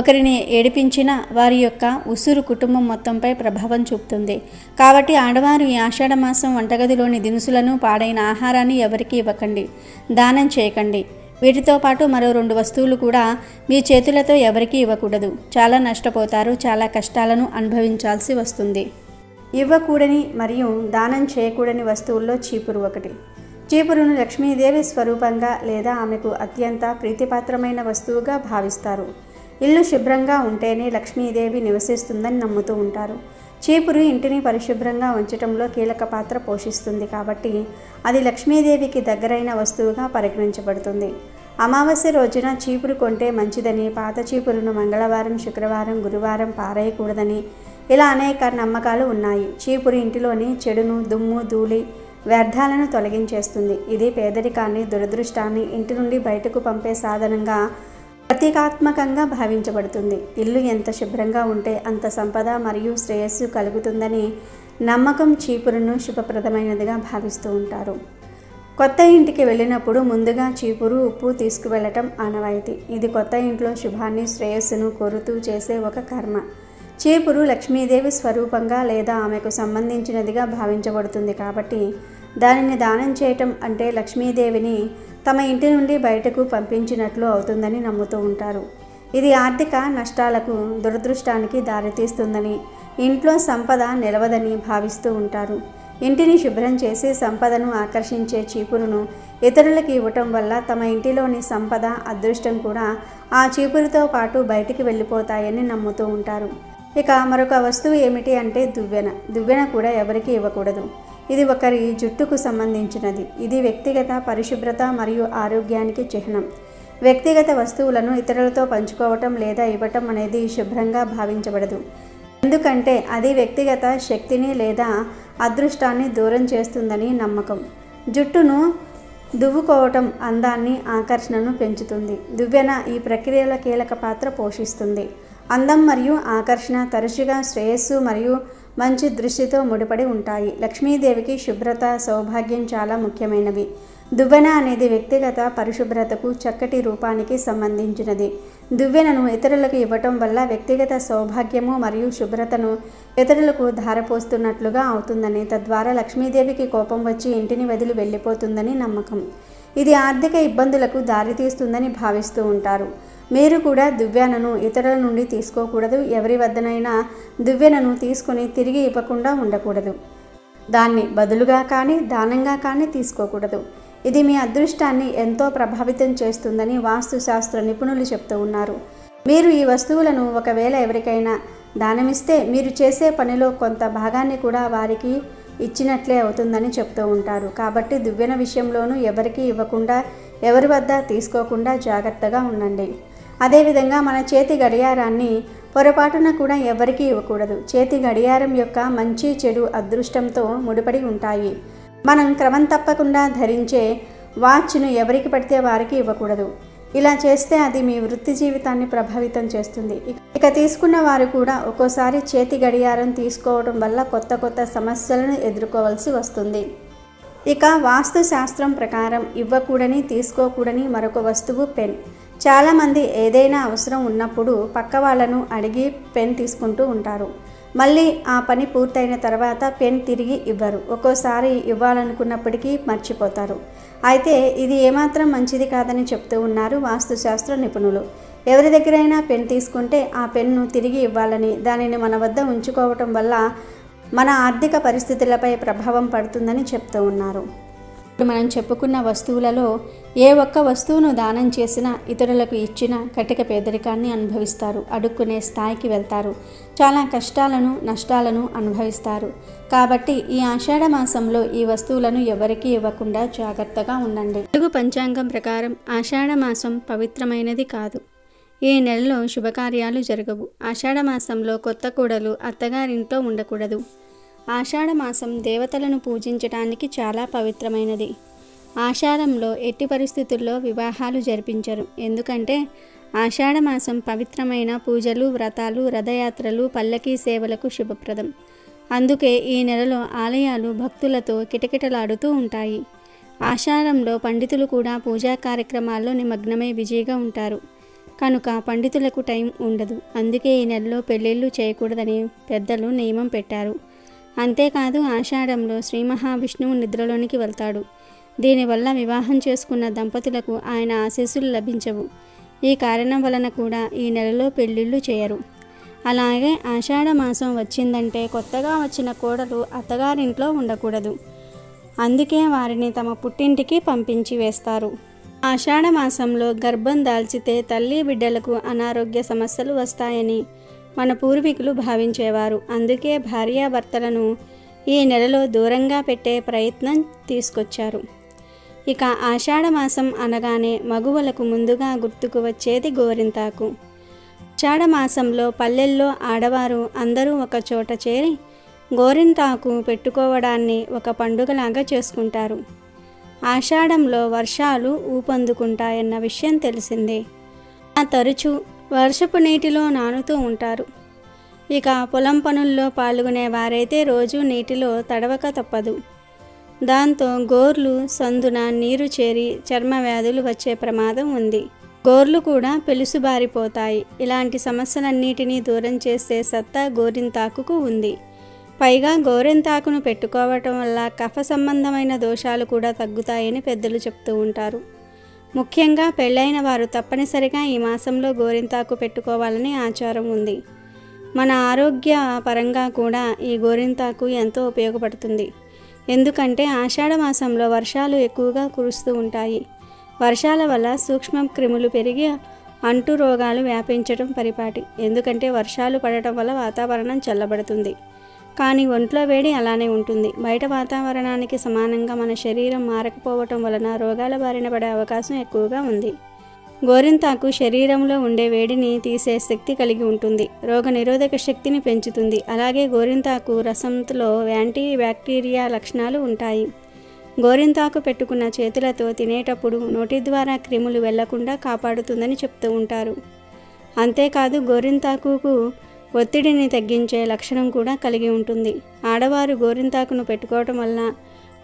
ఒకరిని ఏడిపించినా వారి యొక్క ఉసురు కుటుంబం మొత్తంపై ప్రభావం చూపుతుంది. కాబట్టి ఆడవారు ఈ ఆషాఢ మాసం వంటగదిలోని దినుసులను, పాడైన ఆహారాన్ని ఎవరికీ ఇవ్వకండి, దానం చేయకండి. వీటితో పాటు మరో 2 వస్తువులు కూడా మీ చేతులతో ఎవరికీ ఇవ్వకూడదు. చాలా నష్టపోతారు. చాలా కష్టాలను అనుభవించాల్సి వస్తుంది. ఇవ్వకూడని మరియు దానం చేయకూడని వస్తువుల్లో చీపురు ఒకటి. చీపురును లక్ష్మీదేవి స్వరూపంగా లేదా ఆమెకు అత్యంత ప్రీతిపాత్రమైన వస్తువుగా భావిస్తారు. ఇల్లు శుభ్రంగా ఉంటేనే లక్ష్మీదేవి నివసిస్తుందని నమ్ముతూ ఉంటారు. చీపురు ఇంటిని పరిశుభ్రంగా ఉంచడంలో కీలక పాత్ర పోషిస్తుంది. కాబట్టి అది లక్ష్మీదేవికి దగ్గరైన వస్తువుగా పరిగణించబడుతుంది. అమావాస్య రోజున చీపురు కొంటే మంచిదని, పాత చీపురును మంగళవారం, శుక్రవారం, గురువారం పారేయకూడదని ఇలా అనేక నమ్మకాలు ఉన్నాయి. చీపురు ఇంటిలోని చెడును, దుమ్ము, ధూళి, వ్యర్థాలను తొలగించేస్తుంది. ఇది పేదరికాన్ని, దురదృష్టాన్ని ఇంటి నుండి బయటకు పంపే సాధనంగా ప్రతీకాత్మకంగా భావించబడుతుంది. ఇల్లు ఎంత శుభ్రంగా ఉంటే అంత సంపద మరియు శ్రేయస్సు కలుగుతుందని నమ్మకం చీపురును శుభప్రదమైనదిగా భావిస్తూ ఉంటారు. కొత్త ఇంటికి వెళ్ళినప్పుడు ముందుగా చీపురు, ఉప్పు తీసుకువెళ్ళటం ఆనవాయితీ. ఇది కొత్త ఇంట్లో శుభాన్ని, శ్రేయస్సును కోరుతూ చేసే ఒక కర్మ. చీపురు లక్ష్మీదేవి స్వరూపంగా లేదా ఆమెకు సంబంధించినదిగా భావించబడుతుంది కాబట్టి దానిని దానం చేయటం అంటే లక్ష్మీదేవిని తమ ఇంటి నుండి బయటకు పంపించినట్లు అవుతుందని నమ్ముతూ ఉంటారు. ఇది ఆర్థిక నష్టాలకు, దురదృష్టానికి దారితీస్తుందని, ఇంట్లో సంపద నిలవదని భావిస్తూ ఉంటారు. ఇంటిని శుభ్రం చేసి సంపదను ఆకర్షించే చీపురును ఇతరులకు ఇవ్వటం వల్ల తమ ఇంటిలోని సంపద, అదృష్టం కూడా ఆ చీపురుతో పాటు బయటికి వెళ్ళిపోతాయని నమ్ముతూ ఉంటారు. ఇక మరొక వస్తువు ఏమిటి అంటే దువ్వెన. దువ్వెన కూడా ఎవరికి ఇవ్వకూడదు. ఇది ఒకరి జుట్టుకు సంబంధించినది. ఇది వ్యక్తిగత పరిశుభ్రత మరియు ఆరోగ్యానికి చిహ్నం. వ్యక్తిగత వస్తువులను ఇతరులతో పంచుకోవటం లేదా ఇవ్వటం అనేది శుభ్రంగా భావించబడదు. ఎందుకంటే అది వ్యక్తిగత శక్తిని లేదా అదృష్టాన్ని దూరం చేస్తుందని నమ్మకం. జుట్టును దువ్వుకోవటం అందాన్ని, ఆకర్షణను పెంచుతుంది. దువ్వెన ఈ ప్రక్రియలో కీలక పాత్ర పోషిస్తుంది. అందం మరియు ఆకర్షణ తరచుగా శ్రేయస్సు మరియు మంచి దృష్టితో ముడిపడి ఉంటాయి. లక్ష్మీదేవికి శుభ్రత, సౌభాగ్యం చాలా ముఖ్యమైనవి. దువ్వెన అనేది వ్యక్తిగత పరిశుభ్రతకు, చక్కటి రూపానికి సంబంధించినది. దువ్వెనను ఇతరులకు ఇవ్వటం వల్ల వ్యక్తిగత సౌభాగ్యము మరియు శుభ్రతను ఇతరులకు ధారపోస్తున్నట్లుగా అవుతుందని, తద్వారా లక్ష్మీదేవికి కోపం వచ్చి ఇంటిని వదిలి వెళ్ళిపోతుందని నమ్మకం. ఇది ఆర్థిక ఇబ్బందులకు దారితీస్తుందని భావిస్తూ ఉంటారు. మీరు కూడా దువ్వెనను ఇతరుల నుండి తీసుకోకూడదు. ఎవరి వద్దనైనా దువ్వెనను తీసుకొని తిరిగి ఇవ్వకుండా ఉండకూడదు. దాన్ని బదులుగా కానీ దానంగా కానీ తీసుకోకూడదు. ఇది మీ అదృష్టాన్ని ఎంతో ప్రభావితం చేస్తుందని వాస్తుశాస్త్ర నిపుణులు చెప్తూ ఉన్నారు. మీరు ఈ వస్తువులను ఒకవేళ ఎవరికైనా దానమిస్తే మీరు చేసే పనిలో కొంత భాగాన్ని కూడా వారికి ఇచ్చినట్లే అవుతుందని చెప్తూ ఉంటారు. కాబట్టి దువ్వెన విషయంలోనూ ఎవరికి ఇవ్వకుండా, ఎవరి వద్ద తీసుకోకుండా జాగ్రత్తగా ఉండండి. అదేవిధంగా మన చేతి గడియారాన్ని పొరపాటున కూడా ఎవరికీ ఇవ్వకూడదు. చేతి గడియారం యొక్క మంచి, చెడు అదృష్టంతో ముడిపడి ఉంటాయి. మనం క్రమం తప్పకుండా ధరించే వాచ్ను ఎవరికి పడితే వారికి ఇవ్వకూడదు. ఇలా చేస్తే అది మీ వృత్తి జీవితాన్ని ప్రభావితం చేస్తుంది. ఇక తీసుకున్న వారు కూడా ఒక్కోసారి చేతి గడియారం తీసుకోవడం వల్ల కొత్త కొత్త సమస్యలను ఎదుర్కోవాల్సి వస్తుంది. ఇక వాస్తు శాస్త్రం ప్రకారం ఇవ్వకూడని, తీసుకోకూడని మరొక వస్తువు పెన్. చాలామంది ఏదైనా అవసరం ఉన్నప్పుడు పక్క వాళ్ళను అడిగి పెన్ తీసుకుంటూ ఉంటారు. మళ్ళీ ఆ పని పూర్తయిన తర్వాత పెన్ తిరిగి ఇవ్వరు. ఒక్కోసారి ఇవ్వాలనుకున్నప్పటికీ మర్చిపోతారు. అయితే ఇది ఏమాత్రం మంచిది కాదని చెప్తూ ఉన్నారు వాస్తుశాస్త్ర నిపుణులు. ఎవరి దగ్గరైనా పెన్ తీసుకుంటే ఆ పెన్ను తిరిగి ఇవ్వాలని, దానిని మన వద్ద ఉంచుకోవటం వల్ల మన ఆర్థిక పరిస్థితులపై ప్రభావం పడుతుందని చెప్తూ ఉన్నారు. ఇప్పుడు మనం చెప్పుకున్న వస్తువులలో ఏ ఒక్క వస్తువును దానం చేసినా, ఇతరులకు ఇచ్చినా కటిక పేదరికాన్ని అనుభవిస్తారు. అడుక్కునే స్థాయికి వెళ్తారు. చాలా కష్టాలను, నష్టాలను అనుభవిస్తారు. కాబట్టి ఈ ఆషాఢ మాసంలో ఈ వస్తువులను ఎవరికీ ఇవ్వకుండా జాగ్రత్తగా ఉండండి. తెలుగు పంచాంగం ప్రకారం ఆషాఢ మాసం పవిత్రమైనది కాదు. ఈ నెలలో శుభకార్యాలు జరగవు. ఆషాఢ మాసంలో కొత్త కోడలు అత్తగారింట్లో ఉండకూడదు. ఆషాఢ మాసం దేవతలను పూజించడానికి చాలా పవిత్రమైనది. ఆషాఢంలో ఎట్టి పరిస్థితుల్లో వివాహాలు జరిపించరు. ఎందుకంటే ఆషాఢ మాసం పవిత్రమైన పూజలు, వ్రతాలు, రథయాత్రలు, పల్లకీ సేవలకు శుభప్రదం. అందుకే ఈ నెలలో ఆలయాలు భక్తులతో కిటకిటలాడుతూ ఉంటాయి. ఆషాఢంలో పండితులు కూడా పూజా కార్యక్రమాల్లో నిమగ్నమై బిజీగా ఉంటారు. కనుక పండితులకు టైం ఉండదు. అందుకే ఈ నెలలో పెళ్ళిళ్ళు చేయకూడదని పెద్దలు నియమం పెట్టారు. అంతేకాదు ఆషాఢంలో శ్రీ మహావిష్ణువు నిద్రలోనికి వెళ్తాడు. దీనివల్ల వివాహం చేసుకున్న దంపతులకు ఆయన ఆశీస్సులు లభించవు. ఈ కారణం వలన కూడా ఈ నెలలో పెళ్ళిళ్ళు చేయరు. అలాగే ఆషాఢ మాసం వచ్చిందంటే కొత్తగా వచ్చిన కోడలు అత్తగారింట్లో ఉండకూడదు. అందుకే వారిని తమ పుట్టింటికి పంపించి వేస్తారు. ఆషాఢ మాసంలో గర్భం దాల్చితే తల్లి బిడ్డలకు అనారోగ్య సమస్యలు వస్తాయని మన పూర్వీకులు భావించేవారు. అందుకే భార్యాభర్తలను ఈ నెలలో దూరంగా పెట్టే ప్రయత్నం తీసుకొచ్చారు. ఇక ఆషాఢ మాసం అనగానే మగువలకు ముందుగా గుర్తుకు వచ్చేది గోరింతాకు. ఆషాఢ మాసంలో పల్లెల్లో ఆడవారు అందరూ ఒక చోట చేరి గోరింతాకు పెట్టుకోవడాన్ని ఒక పండుగలాగా చేసుకుంటారు. ఆషాఢంలో వర్షాలు ఊపందుకుంటాయన్న విషయం తెలిసిందే. తరచూ వర్షపు నీటిలో నానుతూ ఉంటారు. ఇక పొలం పనుల్లో పాల్గొనే వారైతే రోజు నీటిలో తడవక తప్పదు. దాంతో గోర్లు సందున నీరు చేరి చర్మ వ్యాధులు వచ్చే ప్రమాదం ఉంది. గోర్లు కూడా పెలుసుబారిపోతాయి. ఇలాంటి సమస్యలన్నిటినీ దూరం చేసే సత్తా గోరింతాకుకు ఉంది. పైగా గోరింతాకును పెట్టుకోవటం వల్ల కఫ సంబంధమైన దోషాలు కూడా తగ్గుతాయని పెద్దలు చెప్తూ ఉంటారు. ముఖ్యంగా పెళ్ళైన వారు తప్పనిసరిగా ఈ మాసంలో గోరింతాకు పెట్టుకోవాలని ఆచారం ఉంది. మన ఆరోగ్య పరంగా కూడా ఈ గోరింతాకు ఎంతో ఉపయోగపడుతుంది. ఎందుకంటే ఆషాఢ మాసంలో వర్షాలు ఎక్కువగా కురుస్తూ ఉంటాయి. వర్షాల వల్ల సూక్ష్మ క్రిములు పెరిగి అంటు రోగాలు వ్యాపించడం పరిపాటి. ఎందుకంటే వర్షాలు పడటం వల్ల వాతావరణం చల్లబడుతుంది. కానీ ఒంట్లో వేడి అలానే ఉంటుంది. బయట వాతావరణానికి సమానంగా మన శరీరం మారకపోవటం వలన రోగాల బారిన పడే అవకాశం ఎక్కువగా ఉంది. గోరింతాకు శరీరంలో ఉండే వేడిని తీసే శక్తి కలిగి ఉంటుంది. రోగ నిరోధక శక్తిని పెంచుతుంది. అలాగే గోరింతాకు రసంలో యాంటీ బ్యాక్టీరియా లక్షణాలు ఉంటాయి. గోరింతాకు పెట్టుకున్న చేతులతో తినేటప్పుడు నోటి ద్వారా క్రిములు వెళ్లకుండా కాపాడుతుందని చెప్తూ ఉంటారు. అంతేకాదు గోరింతాకుకు ఒత్తిడిని తగ్గించే లక్షణం కూడా కలిగి ఉంటుంది. ఆడవారు గోరింతాకును పెట్టుకోవటం వల్ల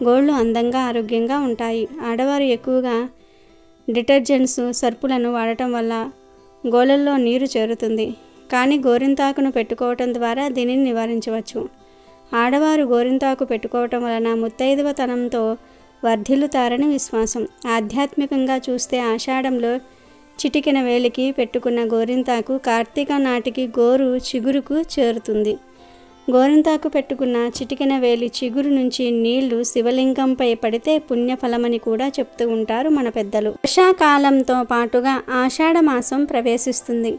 గోళ్ళు అందంగా ఆరోగ్యంగా ఉంటాయి. ఆడవారు ఎక్కువగా డిటర్జెంట్స్ సర్పులను వాడటం వల్ల గోళ్ళల్లో నీరు చేరుతుంది. కానీ గోరింతాకును పెట్టుకోవటం ద్వారా దీనిని నివారించవచ్చు. ఆడవారు గోరింతాకు పెట్టుకోవటం వలన ముత్తైదువతనంతో వర్ధిల్లుతారని విశ్వాసం. ఆధ్యాత్మికంగా చూస్తే ఆషాఢంలో చిటికెన వేలికి పెట్టుకున్న గోరింతాకు కార్తీక నాటికి గోరు చిగురుకు చేరుతుంది. గోరింతాకు పెట్టుకున్న చిటికెన వేలి చిగురు నుంచి నీళ్లు శివలింగంపై పడితే పుణ్యఫలమని కూడా చెప్తూ ఉంటారు మన పెద్దలు. వర్షాకాలంతో పాటుగా ఆషాఢ మాసం ప్రవేశిస్తుంది.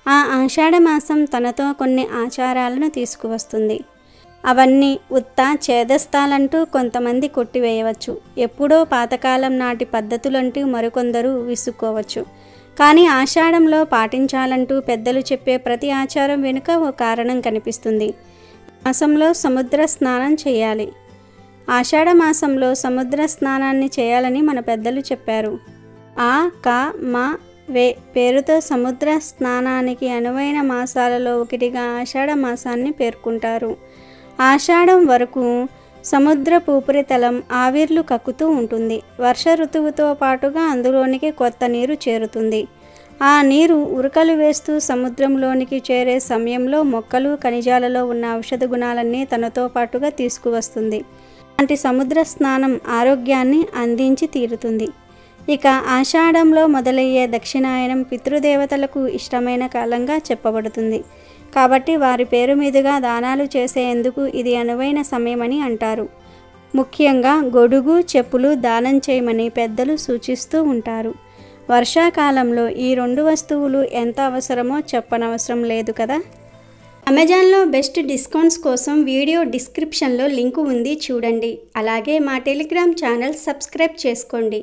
ఆ ఆషాఢ మాసం తనతో కొన్ని ఆచారాలను తీసుకువస్తుంది. అవన్నీ ఉత్త చేదస్తాలంటూ కొంతమంది కొట్టివేయవచ్చు. ఎప్పుడో పాతకాలం నాటి పద్ధతులంటూ మరికొందరు విసుక్కోవచ్చు. కానీ ఆషాఢంలో పాటించాలంటూ పెద్దలు చెప్పే ప్రతి ఆచారం వెనుక ఓ కారణం కనిపిస్తుంది. మాసంలో సముద్ర స్నానం చేయాలి. ఆషాఢ మాసంలో సముద్ర స్నానాన్ని చేయాలని మన పెద్దలు చెప్పారు. ఆ క మ వే పేరుతో సముద్ర స్నానానికి అనువైన మాసాలలో ఒకటిగా ఆషాఢ మాసాన్ని పేర్కొంటారు. ఆషాఢం వరకు సముద్రపు ఉపరితలం ఆవిర్లు కక్కుతూ ఉంటుంది. వర్ష ఋతువుతో పాటుగా అందులోనికి కొత్త నీరు చేరుతుంది. ఆ నీరు ఉరకలు వేస్తూ సముద్రంలోనికి చేరే సమయంలో మొక్కలు ఖనిజాలలో ఉన్న ఔషధ గుణాలన్నీ తనతో పాటుగా తీసుకువస్తుంది. అలాంటి సముద్ర స్నానం ఆరోగ్యాన్ని అందించి తీరుతుంది. ఇక ఆషాఢంలో మొదలయ్యే దక్షిణాయనం పితృదేవతలకు ఇష్టమైన కాలంగా చెప్పబడుతుంది. కాబట్టి వారి పేరు మీదుగా దానాలు చేసేందుకు ఇది అనువైన సమయమని అంటారు. ముఖ్యంగా గొడుగు, చెప్పులు దానం చేయమని పెద్దలు సూచిస్తూ ఉంటారు. వర్షాకాలంలో ఈ రెండు వస్తువులు ఎంత అవసరమో చెప్పనవసరం లేదు కదా. అమెజాన్లో బెస్ట్ డిస్కౌంట్స్ కోసం వీడియో డిస్క్రిప్షన్లో లింకు ఉంది, చూడండి. అలాగే మా టెలిగ్రామ్ ఛానల్ సబ్స్క్రైబ్ చేసుకోండి.